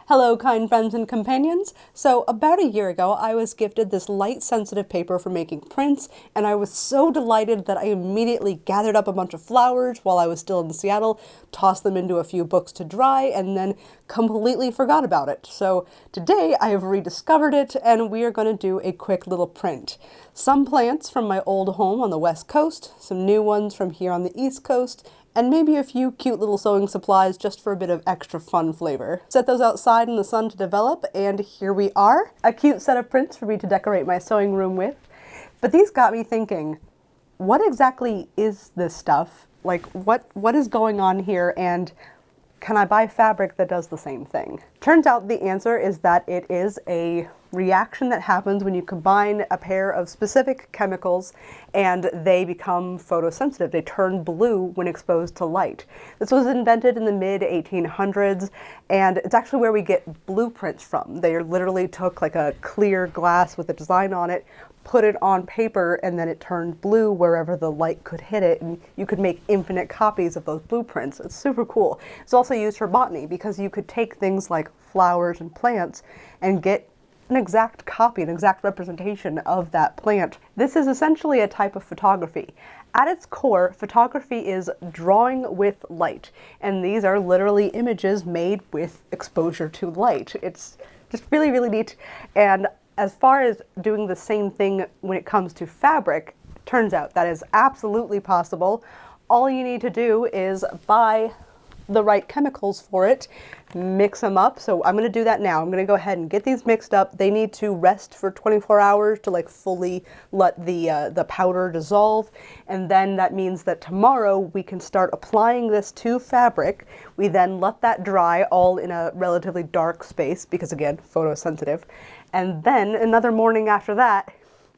Hello, kind friends and companions. So about a year ago, I was gifted this light-sensitive paper for making prints, and I was so delighted that I immediately gathered up a bunch of flowers while I was still in Seattle, tossed them into a few books to dry, and then completely forgot about it. So today I have rediscovered it, and we are going to do a quick little print. Some plants from my old home on the West Coast, some new ones from here on the East Coast, and maybe a few cute little sewing supplies just for a bit of extra fun flavor. Set those outside in the sun to develop, and here we are. A cute set of prints for me to decorate my sewing room with. But these got me thinking, what exactly is this stuff? Like, what is going on here, and can I buy fabric that does the same thing? Turns out the answer is that it is a reaction that happens when you combine a pair of specific chemicals and they become photosensitive. They turn blue when exposed to light. This was invented in the mid-1800s, and it's actually where we get blueprints from. They literally took like a clear glass with a design on it, put it on paper, and then it turned blue wherever the light could hit it, and you could make infinite copies of those blueprints. It's super cool. It's also used for botany because you could take things like flowers and plants and get an exact copy, an exact representation of that plant. This is essentially a type of photography. At its core, photography is drawing with light, and these are literally images made with exposure to light. It's just really, really neat. And as far as doing the same thing when it comes to fabric, turns out that is absolutely possible. All you need to do is buy the right chemicals for it, mix them up. So I'm going to do that now. I'm going to go ahead and get these mixed up. They need to rest for 24 hours to like fully let the powder dissolve, and then that means that tomorrow we can start applying this to fabric. We then let that dry all in a relatively dark space because, again, photosensitive, and then another morning after that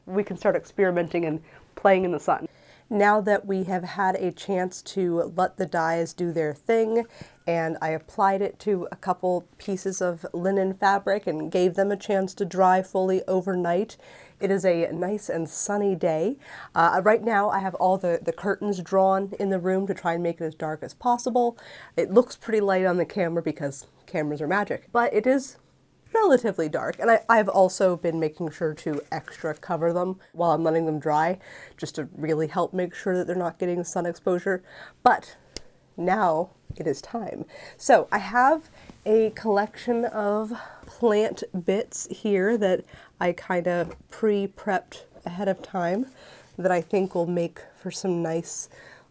we can start experimenting and playing in the sun. Now that we have had a chance to let the dyes do their thing, and I applied it to a couple pieces of linen fabric and gave them a chance to dry fully overnight, it is a nice and sunny day. Right now I have all the curtains drawn in the room to try and make it as dark as possible. It looks pretty light on the camera because cameras are magic, but it is relatively dark, and I've also been making sure to extra cover them while I'm letting them dry, just to really help make sure that they're not getting sun exposure. But now it is time. So I have a collection of plant bits here that I kind of pre-prepped ahead of time that I think will make for some nice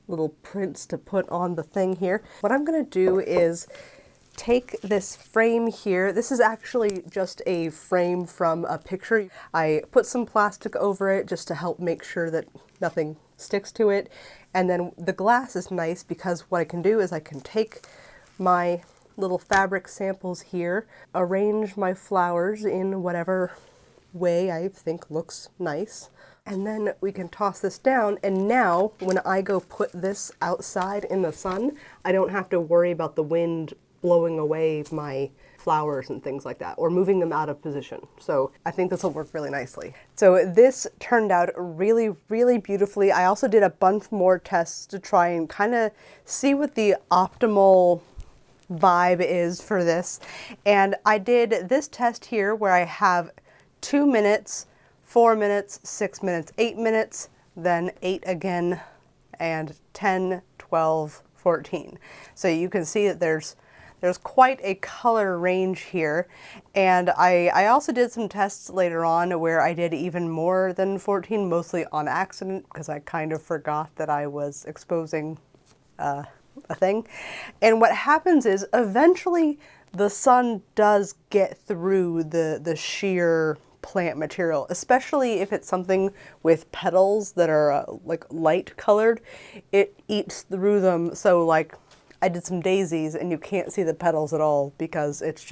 little prints to put on the thing here. What I'm going to do is take this frame here. This is actually just a frame from a picture. I put some plastic over it just to help make sure that nothing sticks to it. And then the glass is nice because what I can do is I can take my little fabric samples here, arrange my flowers in whatever way I think looks nice, and then we can toss this down. And now when I go put this outside in the sun, I don't have to worry about the wind blowing away my flowers and things like that, or moving them out of position. So I think this will work really nicely. So this turned out really, really beautifully. I also did a bunch more tests to try and kind of see what the optimal vibe is for this. And I did this test here where I have 2 minutes, 4 minutes, 6 minutes, 8 minutes, then 8 again, and 10, 12, 14. So you can see that there's quite a color range here, and I also did some tests later on where I did even more than 14, mostly on accident because I kind of forgot that I was exposing a thing. And what happens is eventually the sun does get through the sheer plant material, especially if it's something with petals that are like light colored. It eats through them. So like I did some daisies and you can't see the petals at all because it's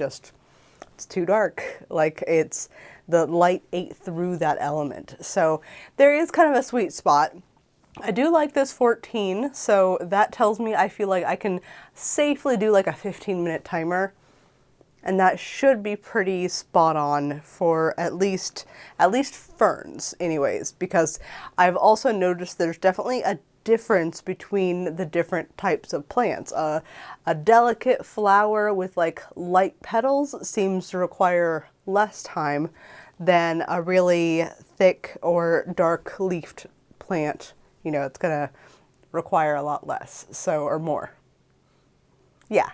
too dark. Like the light ate through that element. So there is kind of a sweet spot. I do like this 14, so that tells me I feel like I can safely do like a 15-minute timer, and that should be pretty spot on for at least ferns anyways, because I've also noticed there's definitely a difference between the different types of plants. A delicate flower with like light petals seems to require less time than a really thick or dark leafed plant. You know, it's gonna require a lot less, so, or more. Yeah.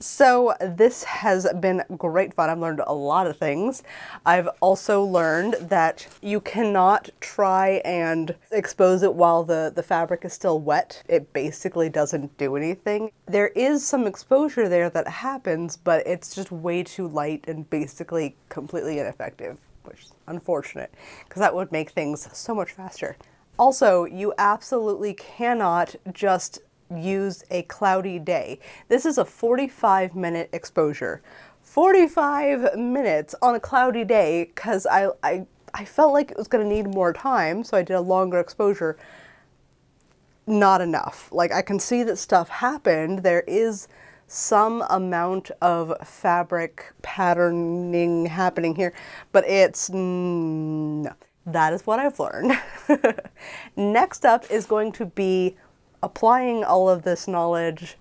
So this has been great fun. I've learned a lot of things. I've also learned that you cannot try and expose it while the fabric is still wet. It basically doesn't do anything. There is some exposure there that happens, but it's just way too light and basically completely ineffective, which is unfortunate because that would make things so much faster. Also, you absolutely cannot just use a cloudy day. This is a 45-minute exposure. 45 minutes on a cloudy day because I felt like it was going to need more time, so I did a longer exposure. Not enough. Like, I can see that stuff happened. There is some amount of fabric patterning happening here, but it's no. That is what I've learned. Next up is going to be applying all of this knowledge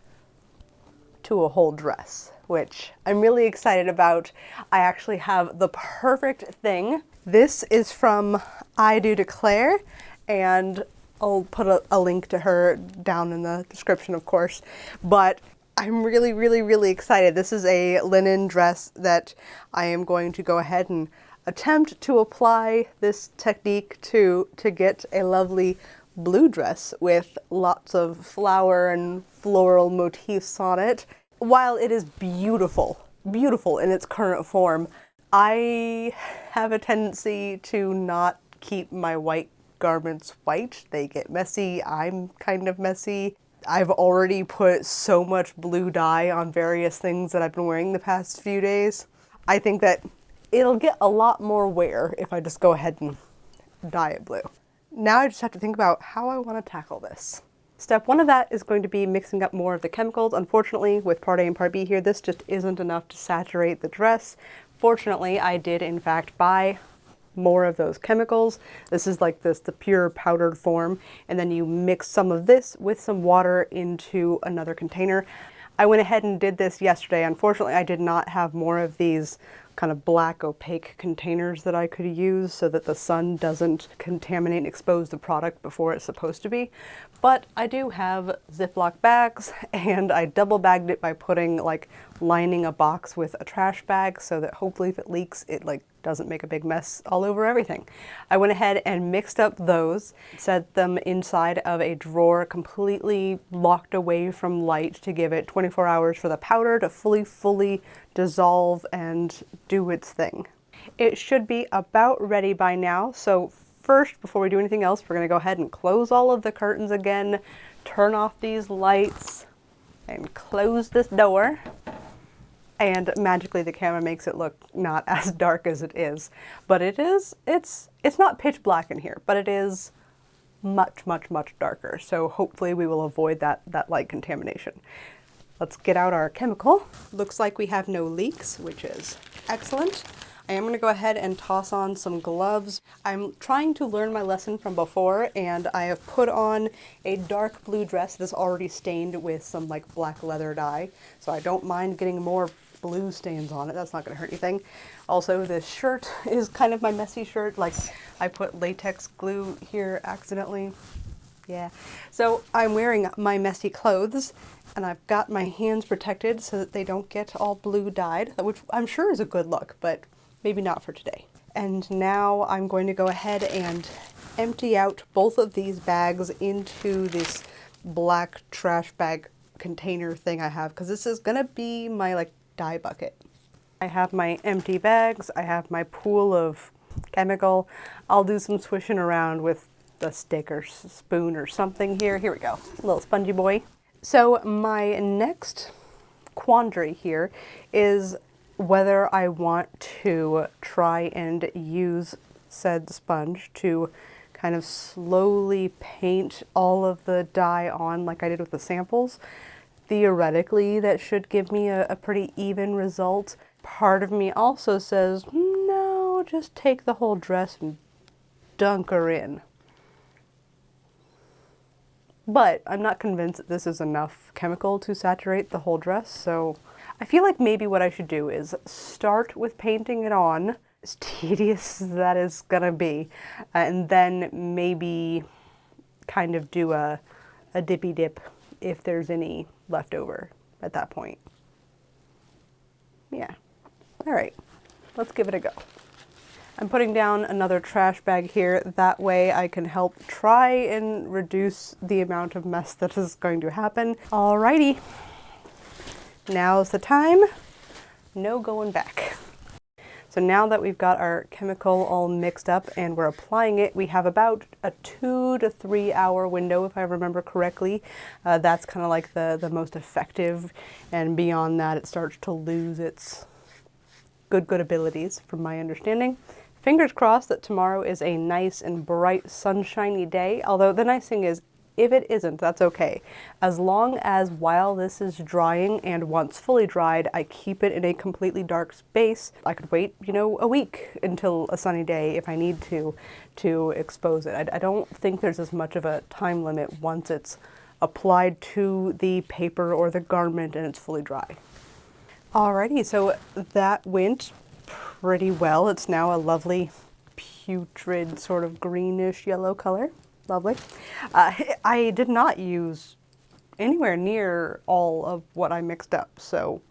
to a whole dress, which I'm really excited about. I actually have the perfect thing. This is from I Do Declare, and I'll put a link to her down in the description, of course, but I'm really, really, really excited. This is a linen dress that I am going to go ahead and attempt to apply this technique to get a lovely blue dress with lots of flower and floral motifs on it. While it is beautiful, beautiful in its current form, I have a tendency to not keep my white garments white. They get messy. I'm kind of messy. I've already put so much blue dye on various things that I've been wearing the past few days. I think that it'll get a lot more wear if I just go ahead and dye it blue. Now I just have to think about how I want to tackle this. Step one of that is going to be mixing up more of the chemicals. Unfortunately, with part A and part B here, this just isn't enough to saturate the dress. Fortunately, I did in fact buy more of those chemicals. This is like the pure powdered form, and then you mix some of this with some water into another container. I went ahead and did this yesterday. Unfortunately, I did not have more of these kind of black opaque containers that I could use so that the sun doesn't contaminate and expose the product before it's supposed to be. But I do have Ziploc bags, and I double bagged it by lining a box with a trash bag so that hopefully if it leaks, it doesn't make a big mess all over everything. I went ahead and mixed up those, set them inside of a drawer completely locked away from light to give it 24 hours for the powder to fully dissolve and do its thing. It should be about ready by now, so first, before we do anything else, we're going to go ahead and close all of the curtains again, turn off these lights, and close this door. And magically the camera makes it look not as dark as it is. But it's not pitch black in here, but it is much darker. So hopefully we will avoid that light contamination. Let's get out our chemical. Looks like we have no leaks, which is excellent. I am going to go ahead and toss on some gloves. I'm trying to learn my lesson from before, and I have put on a dark blue dress that is already stained with some black leather dye. So I don't mind getting more blue stains on it. That's not going to hurt anything. Also, this shirt is kind of my messy shirt. I put latex glue here accidentally. Yeah. So I'm wearing my messy clothes, and I've got my hands protected so that they don't get all blue dyed, which I'm sure is a good look, but maybe not for today. And now I'm going to go ahead and empty out both of these bags into this black trash bag container thing I have, because this is gonna be my dye bucket. I have my empty bags, I have my pool of chemical. I'll do some swishing around with a stick or spoon or something here. Here we go, little spongy boy. So my next quandary here is whether I want to try and use said sponge to kind of slowly paint all of the dye on like I did with the samples. Theoretically, that should give me a pretty even result. Part of me also says, no, just take the whole dress and dunk her in. But I'm not convinced that this is enough chemical to saturate the whole dress, so I feel like maybe what I should do is start with painting it on, as tedious as that is gonna be, and then maybe kind of do a dippy dip if there's any left over at that point. Yeah. All right, let's give it a go. I'm putting down another trash bag here. That way I can help try and reduce the amount of mess that is going to happen. Alrighty, now's the time. No going back. So now that we've got our chemical all mixed up and we're applying it, we have about a 2 to 3 hour window, if I remember correctly. That's kind of like the most effective, and beyond that it starts to lose its good abilities, from my understanding. Fingers crossed that tomorrow is a nice and bright, sunshiny day, although the nice thing is, if it isn't, that's okay. As long as while this is drying and once fully dried, I keep it in a completely dark space, I could wait, you know, a week until a sunny day if I need to expose it. I don't think there's as much of a time limit once it's applied to the paper or the garment and it's fully dry. Alrighty, so that went pretty well. It's now a lovely putrid sort of greenish yellow color. Lovely. I did not use anywhere near all of what I mixed up, so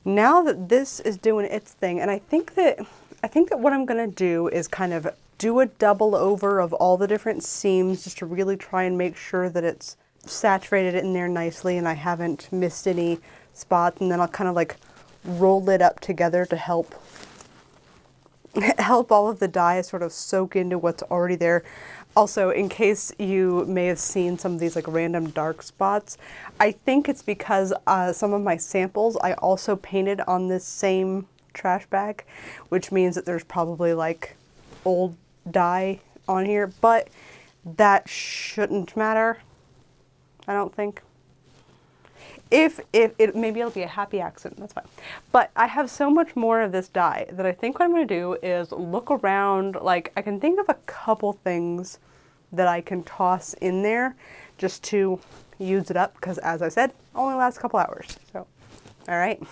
now that this is doing its thing, and I think that what I'm gonna do is kind of do a double over of all the different seams just to really try and make sure that it's saturated in there nicely and I haven't missed any spots, and then I'll kind of like roll it up together to help all of the dye sort of soak into what's already there. Also, in case you may have seen some of these like random dark spots, I think it's because some of my samples I also painted on this same trash bag, which means that there's probably like old dye on here, but that shouldn't matter, I don't think. If it, maybe it'll be a happy accident, that's fine. But I have so much more of this dye that I think what I'm going to do is look around. Like, I can think of a couple things that I can toss in there just to use it up, because as I said, only lasts a couple hours. So, all right.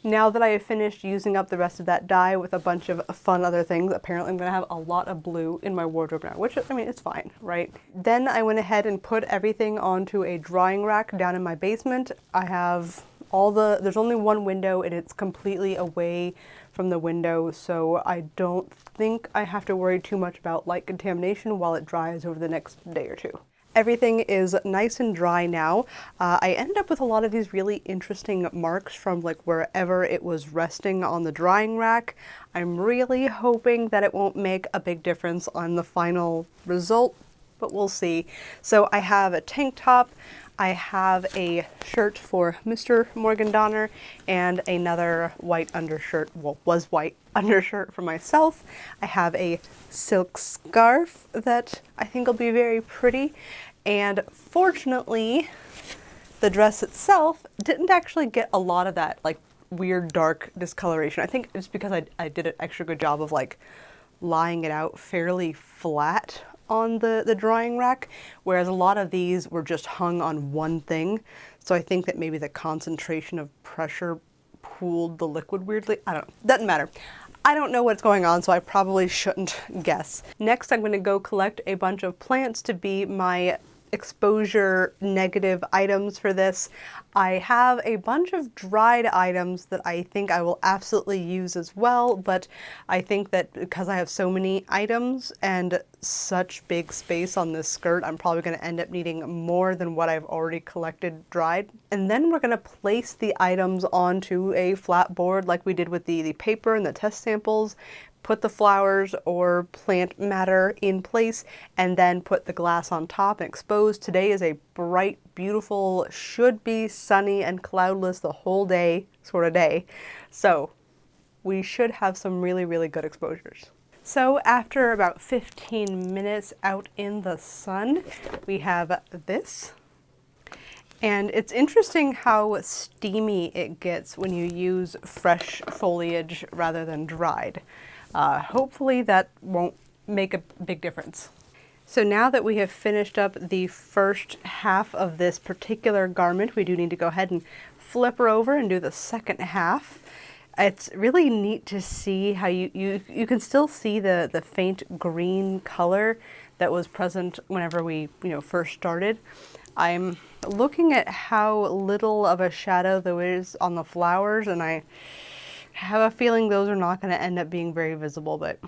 Now that I have finished using up the rest of that dye with a bunch of fun other things, apparently I'm going to have a lot of blue in my wardrobe now, which, I mean, it's fine, right? Then I went ahead and put everything onto a drying rack down in my basement. I have there's only one window and it's completely away from the window, so I don't think I have to worry too much about light contamination while it dries over the next day or two. Everything is nice and dry now. I ended up with a lot of these really interesting marks from like wherever it was resting on the drying rack. I'm really hoping that it won't make a big difference on the final result, but we'll see. So I have a tank top, I have a shirt for Mr. Morgan Donner, and another white undershirt, well, was white undershirt for myself. I have a silk scarf that I think will be very pretty, and fortunately the dress itself didn't actually get a lot of that like weird dark discoloration. I think it's because I did an extra good job of like lying it out fairly flat on the drying rack, whereas a lot of these were just hung on one thing. So I think that maybe the concentration of pressure pooled the liquid weirdly. I don't know, doesn't matter. I don't know what's going on, so I probably shouldn't guess. Next, I'm going to go collect a bunch of plants to be my exposure negative items for this. I have a bunch of dried items that I think I will absolutely use as well, but I think that because I have so many items and such big space on this skirt, I'm probably going to end up needing more than what I've already collected dried. And then we're going to place the items onto a flat board like we did with the paper and the test samples. Put the flowers or plant matter in place, and then put the glass on top and expose. Today is a bright, beautiful, should be sunny and cloudless the whole day sort of day. So we should have some really, really good exposures. So after about 15 minutes out in the sun, we have this. And it's interesting how steamy it gets when you use fresh foliage rather than dried. Hopefully that won't make a big difference. So now that we have finished up the first half of this particular garment, we do need to go ahead and flip her over and do the second half. It's really neat to see how you can still see the faint green color that was present whenever we first started. I'm looking at how little of a shadow there is on the flowers, and I have a feeling those are not going to end up being very visible, but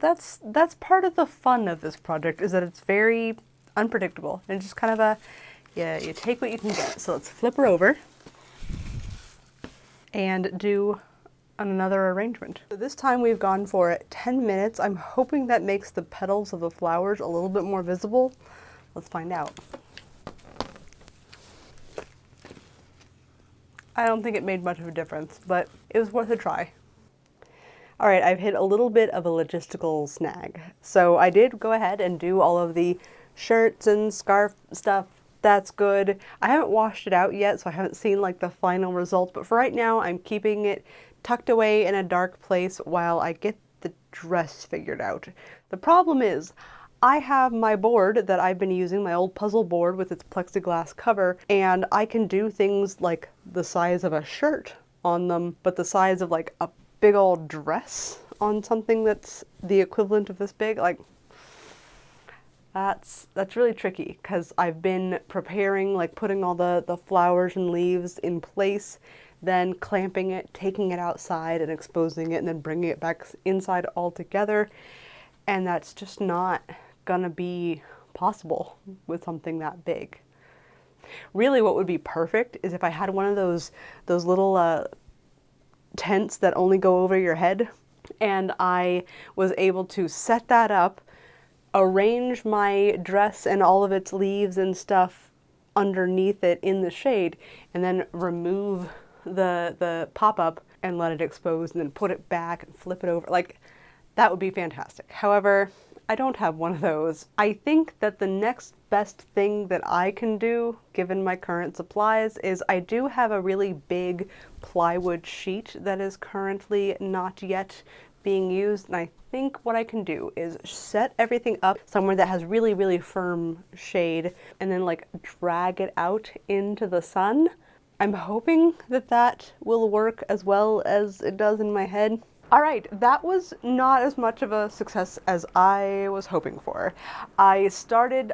that's part of the fun of this project, is that it's very unpredictable and just kind of you take what you can get. So let's flip her over and do another arrangement. So this time we've gone for 10 minutes. I'm hoping that makes the petals of the flowers a little bit more visible. Let's find out. I don't think it made much of a difference, but it was worth a try. All right, I've hit a little bit of a logistical snag. So I did go ahead and do all of the shirts and scarf stuff. That's good. I haven't washed it out yet, so I haven't seen like the final result, but for right now, I'm keeping it tucked away in a dark place while I get the dress figured out. The problem is, I have my board that I've been using, my old puzzle board with its plexiglass cover, and I can do things like the size of a shirt on them, but the size of like a big old dress on something that's the equivalent of this big, like that's really tricky, because I've been preparing, like putting all the flowers and leaves in place, then clamping it, taking it outside and exposing it, and then bringing it back inside all together, and that's just not gonna be possible with something that big. Really, what would be perfect is if I had one of those little tents that only go over your head, and I was able to set that up, arrange my dress and all of its leaves and stuff underneath it in the shade, and then remove the pop-up and let it expose, and then put it back and flip it over. Like, that would be fantastic. However, I don't have one of those. I think that the next best thing that I can do, given my current supplies, is I do have a really big plywood sheet that is currently not yet being used, and I think what I can do is set everything up somewhere that has really, really firm shade, and then like drag it out into the sun. I'm hoping that that will work as well as it does in my head. All right, that was not as much of a success as I was hoping for. I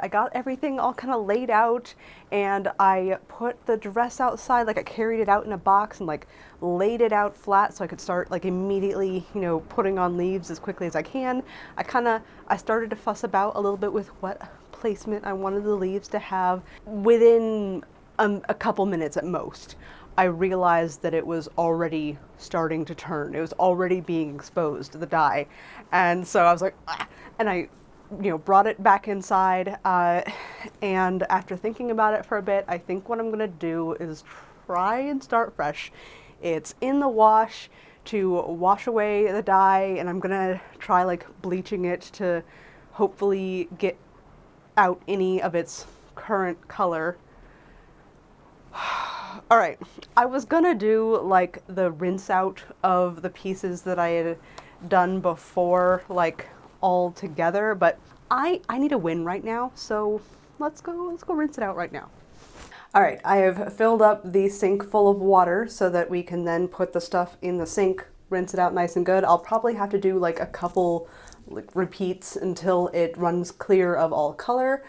got everything all kind of laid out, and I put the dress outside, like I carried it out in a box and like laid it out flat so I could start like immediately, putting on leaves as quickly as I can. I started to fuss about a little bit with what placement I wanted the leaves to have. Within a couple minutes at most, I realized that it was already starting to turn. It was already being exposed to the dye. And so I was like, ah! And I, brought it back inside. And after thinking about it for a bit, I think what I'm gonna do is try and start fresh. It's in the wash to wash away the dye, and I'm gonna try like bleaching it to hopefully get out any of its current color. All right, I was gonna do like the rinse out of the pieces that I had done before, like all together, but I need a win right now, so let's go rinse it out right now. All right, I have filled up the sink full of water so that we can then put the stuff in the sink, rinse it out nice and good. I'll probably have to do like a couple like repeats until it runs clear of all color.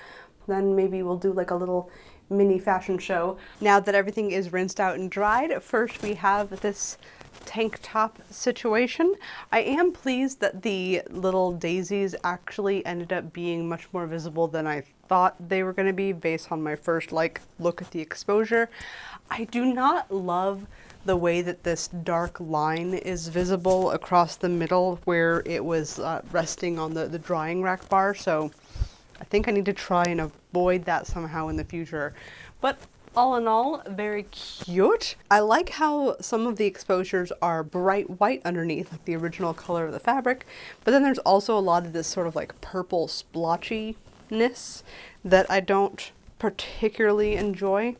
Then maybe we'll do like a little mini fashion show. Now that everything is rinsed out and dried, first we have this tank top situation. I am pleased that the little daisies actually ended up being much more visible than I thought they were going to be based on my first look at the exposure. I do not love the way that this dark line is visible across the middle where it was resting on the drying rack bar, so I think I need to try and avoid that somehow in the future. But all in all, very cute. I like how some of the exposures are bright white underneath, like the original color of the fabric, but then there's also a lot of this sort of like purple splotchiness that I don't particularly enjoy.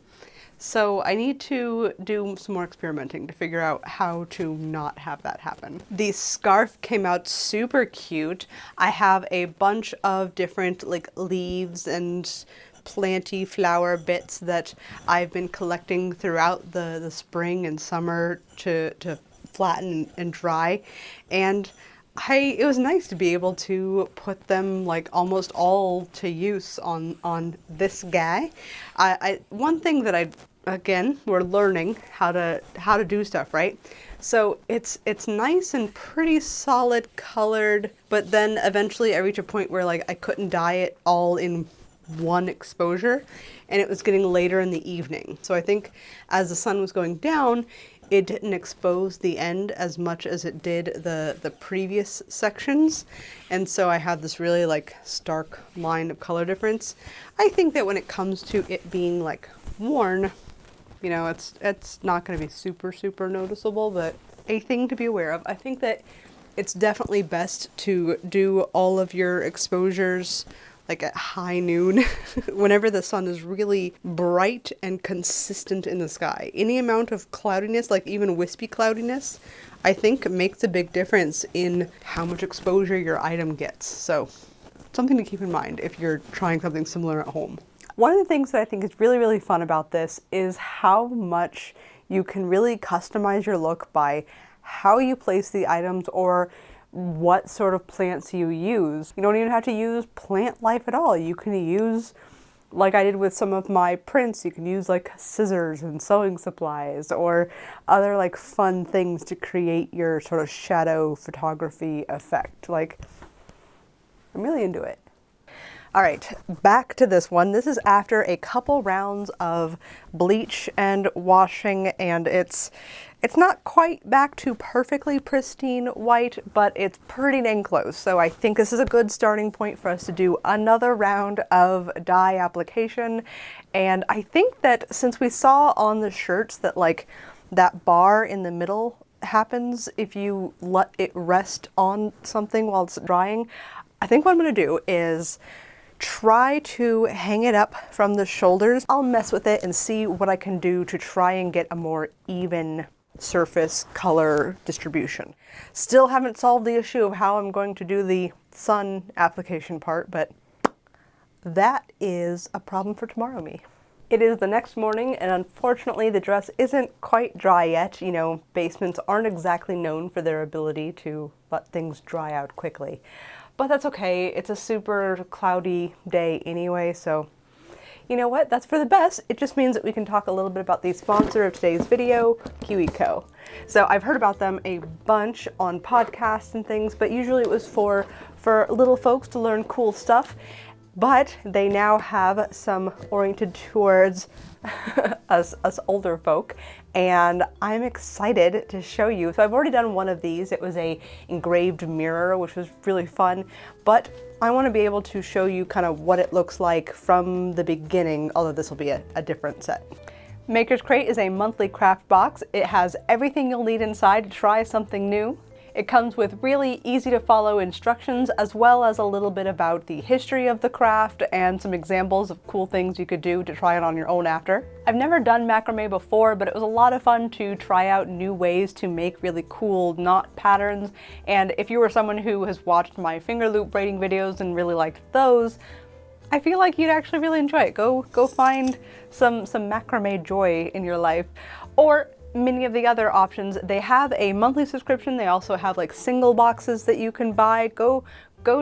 So I need to do some more experimenting to figure out how to not have that happen. The scarf came out super cute. I have a bunch of different like leaves and planty flower bits that I've been collecting throughout the spring and summer to flatten and dry. And it was nice to be able to put them like almost all to use on this guy. One thing that again, we're learning how to do stuff, right? So it's nice and pretty solid colored, but then eventually I reach a point where like I couldn't dye it all in one exposure, and it was getting later in the evening. So I think as the sun was going down, it didn't expose the end as much as it did the previous sections. And so I have this really like stark line of color difference. I think that when it comes to it being like worn, you know, it's not going to be super noticeable, but a thing to be aware of. I think that it's definitely best to do all of your exposures like at high noon, whenever the sun is really bright and consistent in the sky. Any amount of cloudiness, like even wispy cloudiness, I think makes a big difference in how much exposure your item gets. So something to keep in mind if you're trying something similar at home. One of the things that I think is really fun about this is how much you can really customize your look by how you place the items or what sort of plants you use. You don't even have to use plant life at all. You can use, like I did with some of my prints, you can use like scissors and sewing supplies or other like fun things to create your sort of shadow photography effect. Like, I'm really into it. All right, back to this one. This is after a couple rounds of bleach and washing, and it's not quite back to perfectly pristine white, but it's pretty dang close. So I think this is a good starting point for us to do another round of dye application. And I think that since we saw on the shirts that like that bar in the middle happens if you let it rest on something while it's drying, I think what I'm gonna do is try to hang it up from the shoulders. I'll mess with it and see what I can do to try and get a more even surface color distribution. Still haven't solved the issue of how I'm going to do the sun application part, but that is a problem for tomorrow me. It is the next morning, and unfortunately the dress isn't quite dry yet. You know, basements aren't exactly known for their ability to let things dry out quickly. But that's okay, it's a super cloudy day anyway, so you know what, that's for the best. It just means that we can talk a little bit about the sponsor of today's video, KiwiCo. So I've heard about them a bunch on podcasts and things, but usually it was for little folks to learn cool stuff. But they now have some oriented towards us older folk, and I'm excited to show you. So I've already done one of these. It was a engraved mirror, which was really fun, but I want to be able to show you kind of what it looks like from the beginning, although this will be a different set. Maker's Crate is a monthly craft box. It has everything you'll need inside to try something new. It comes with really easy to follow instructions, as well as a little bit about the history of the craft and some examples of cool things you could do to try it on your own after. I've never done macrame before, but it was a lot of fun to try out new ways to make really cool knot patterns. And if you were someone who has watched my finger loop braiding videos and really liked those, I feel like you'd actually really enjoy it. Go find some macrame joy in your life. Or many of the other options. They have a monthly subscription. They also have like single boxes that you can buy. Go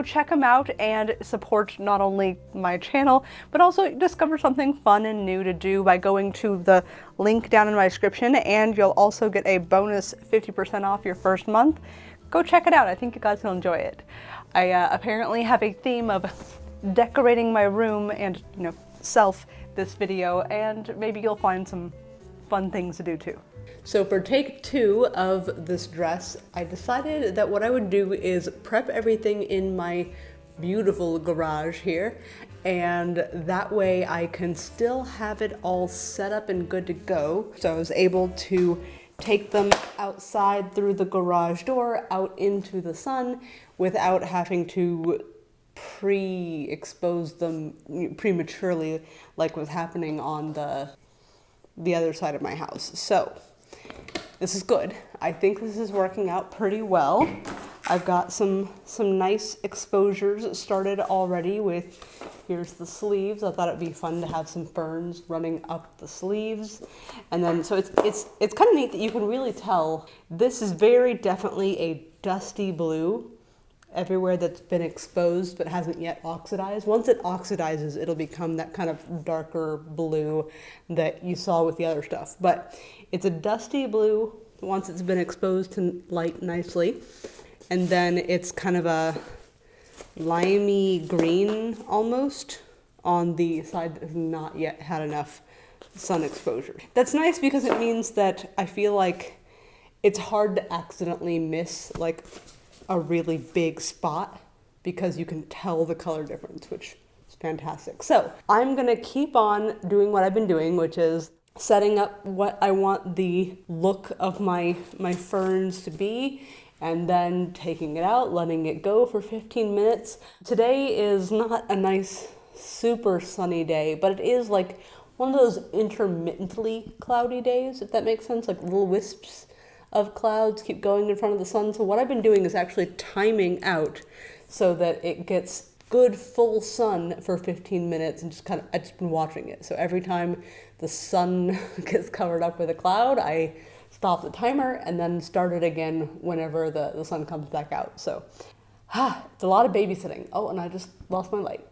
check them out and support not only my channel, but also discover something fun and new to do by going to the link down in my description, and you'll also get a bonus 50% off your first month. Go check it out. I think you guys will enjoy it. I apparently have a theme of decorating my room and, you know, self this video, and maybe you'll find some fun things to do too. So for take 2 of this dress, I decided that what I would do is prep everything in my beautiful garage here, and that way I can still have it all set up and good to go. So I was able to take them outside through the garage door out into the sun without having to pre-expose them prematurely like was happening on the the other side of my house. So this is good. I think this is working out pretty well. I've got some nice exposures started already with, here's the sleeves. I thought it'd be fun to have some ferns running up the sleeves. And then, so it's kind of neat that you can really tell this is very definitely a dusty blue everywhere that's been exposed but hasn't yet oxidized. Once it oxidizes, it'll become that kind of darker blue that you saw with the other stuff. But it's a dusty blue once it's been exposed to light nicely. And then it's kind of a limey green almost on the side that has not yet had enough sun exposure. That's nice because it means that I feel like it's hard to accidentally miss like a really big spot because you can tell the color difference, which is fantastic. So I'm gonna keep on doing what I've been doing, which is setting up what I want the look of my ferns to be, and then taking it out, letting it go for 15 minutes. Today is not a nice, super sunny day, but it is like one of those intermittently cloudy days, if that makes sense, like little wisps of clouds keep going in front of the sun. So what I've been doing is actually timing out so that it gets good full sun for 15 minutes and I've just been watching it. So every time the sun gets covered up with a cloud, I stop the timer and then start it again whenever the sun comes back out. So it's a lot of babysitting. Oh, and I just lost my light.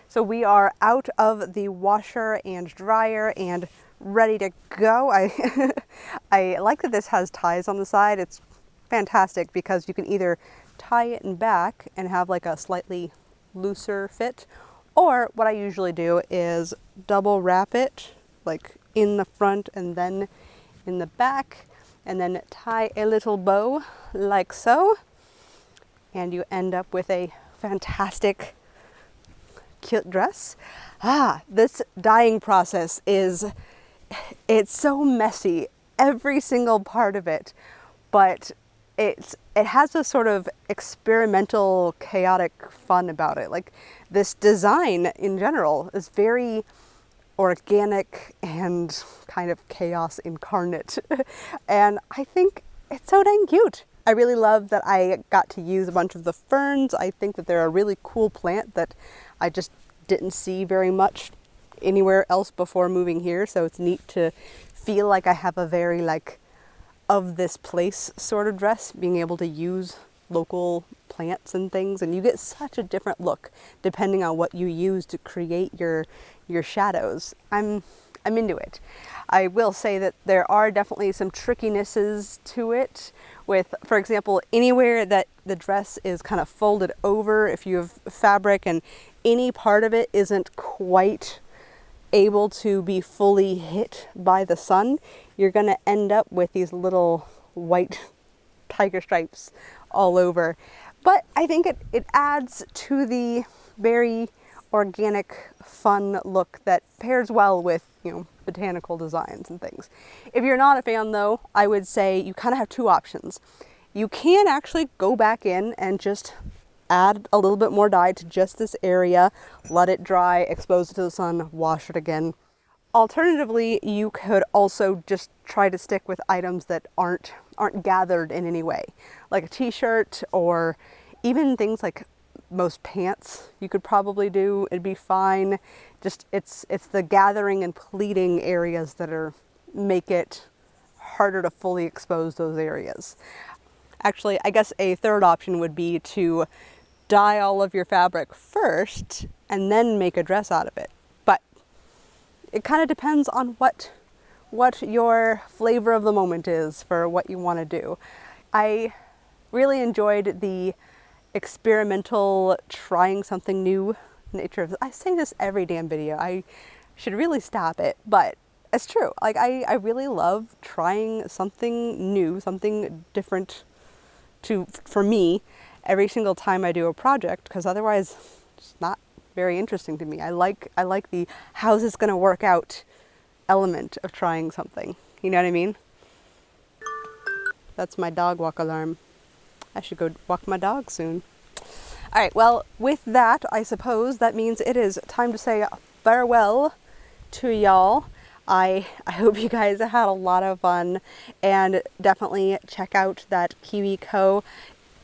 So we are out of the washer and dryer and ready to go. I like that this has ties on the side. It's fantastic because you can either tie it in back and have like a slightly looser fit, or what I usually do is double wrap it like in the front and then in the back, and then tie a little bow like so, and you end up with a fantastic cute dress. This dyeing process it's so messy, every single part of it, but it has a sort of experimental, chaotic fun about it. Like this design in general is very organic and kind of chaos incarnate. And I think it's so dang cute. I really love that I got to use a bunch of the ferns. I think that they're a really cool plant that I just didn't see very much anywhere else before moving here. So it's neat to feel like I have a very like of this place sort of dress, being able to use local plants and things, and you get such a different look depending on what you use to create your shadows. I'm into it. I will say that there are definitely some trickinesses to it with, for example, anywhere that the dress is kind of folded over, if you have fabric and any part of it isn't quite able to be fully hit by the sun, you're going to end up with these little white tiger stripes all over. But I think it adds to the very organic, fun look that pairs well with, botanical designs and things. If you're not a fan though, I would say you kind of have two options. You can actually go back in and just add a little bit more dye to just this area, let it dry, expose it to the sun, wash it again. Alternatively, you could also just try to stick with items that aren't gathered in any way, like a t-shirt or even things like most pants you could probably do. It'd be fine. Just it's the gathering and pleating areas that make it harder to fully expose those areas. Actually, I guess a third option would be to dye all of your fabric first and then make a dress out of it. But it kind of depends on what your flavor of the moment is for what you want to do. I really enjoyed the experimental trying something new nature of this. I say this every damn video. I should really stop it, but it's true. Like I really love trying something new, something different for me every single time I do a project, because otherwise it's not very interesting to me. I like the how's this going to work out element of trying something. You know what I mean? That's my dog walk alarm. I should go walk my dog soon. All right, well, with that, I suppose that means it is time to say farewell to y'all. I hope you guys had a lot of fun, and definitely check out that Kiwi Co.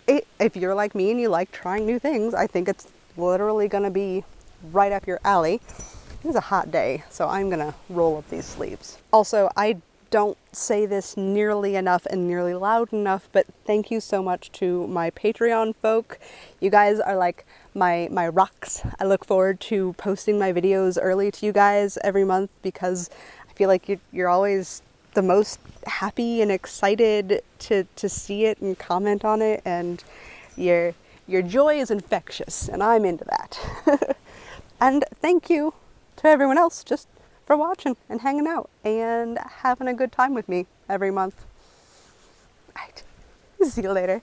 If you're like me and you like trying new things, I think it's literally going to be right up your alley. It was a hot day, so I'm going to roll up these sleeves. Also, I don't say this nearly enough and nearly loud enough, but thank you so much to my Patreon folk. You guys are like my rocks. I look forward to posting my videos early to you guys every month because I feel like you're always the most happy and excited to see it and comment on it, and your joy is infectious, and I'm into that. And thank you to everyone else just for watching and hanging out and having a good time with me every month. Right. See you later.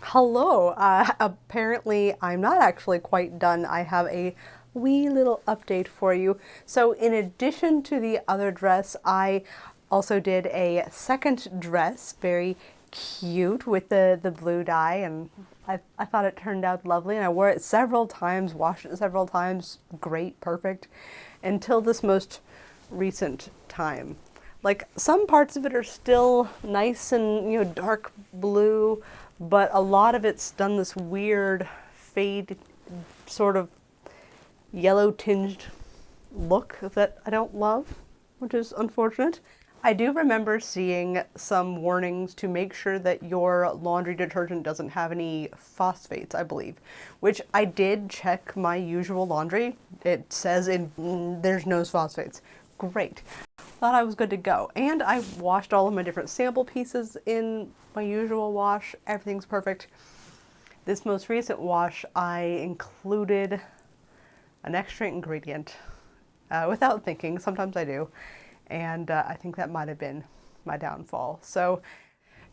Hello. Apparently I'm not actually quite done. I have a wee little update for you. So in addition to the other dress, I also did a second dress, very cute, with the blue dye, and I thought it turned out lovely, and I wore it several times, washed it several times, great, perfect, until this most recent time. Like, some parts of it are still nice and, you know, dark blue, but a lot of it's done this weird fade, sort of yellow tinged look that I don't love, which is unfortunate. I do remember seeing some warnings to make sure that your laundry detergent doesn't have any phosphates, I believe, which I did check my usual laundry. It says there's no phosphates. Great. Thought I was good to go. And I washed all of my different sample pieces in my usual wash. Everything's perfect. This most recent wash, I included an extra ingredient without thinking. Sometimes I do. And I think that might have been my downfall. So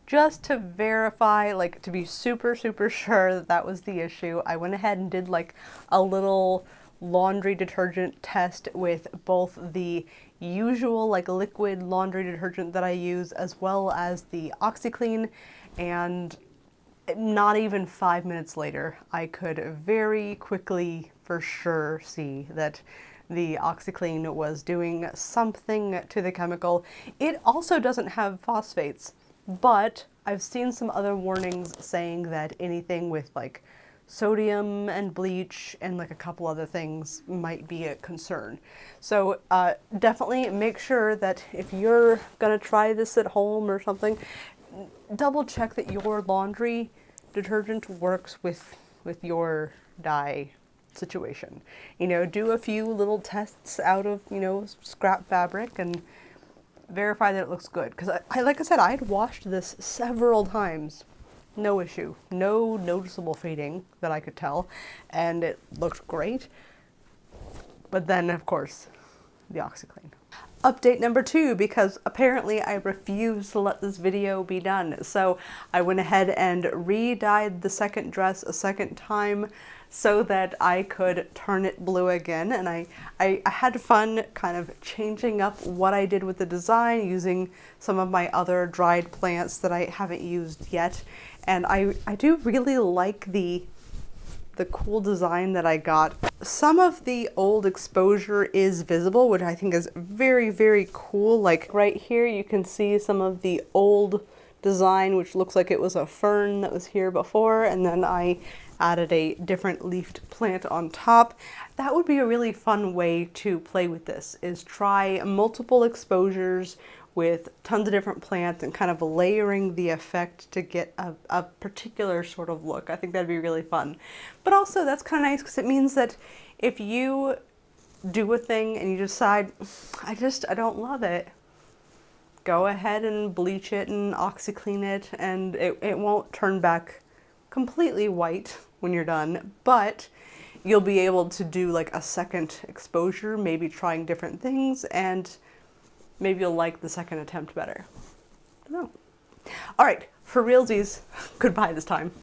just to verify, like to be super, super sure that that was the issue, I went ahead and did like a little laundry detergent test with both the usual like liquid laundry detergent that I use as well as the OxiClean, and not even 5 minutes later I could very quickly for sure see that the OxiClean was doing something to the chemical. It also doesn't have phosphates, but I've seen some other warnings saying that anything with like sodium and bleach and like a couple other things might be a concern. So definitely make sure that if you're gonna try this at home or something, double check that your laundry detergent works with your dye situation. You know, do a few little tests out of, you know, scrap fabric and verify that it looks good. Because I like I said, I had washed this several times. No issue. No noticeable fading that I could tell. And it looked great. But then, of course, the OxiClean. Update number 2, because apparently I refused to let this video be done. So I went ahead and re-dyed the second dress a second time so that I could turn it blue again. And I had fun kind of changing up what I did with the design, using some of my other dried plants that I haven't used yet. And I do really like the cool design that I got. Some of the old exposure is visible, which I think is very, very cool. Like right here, you can see some of the old design, which looks like it was a fern that was here before, and then I added a different leafed plant on top. That would be a really fun way to play with this, is try multiple exposures with tons of different plants and kind of layering the effect to get a particular sort of look. I think that'd be really fun. But also that's kind of nice because it means that if you do a thing and you decide, I don't love it, go ahead and bleach it and OxiClean it, and it won't turn back completely white when you're done, but you'll be able to do like a second exposure, maybe trying different things, and maybe you'll like the second attempt better. I don't know. All right, for realsies, goodbye this time.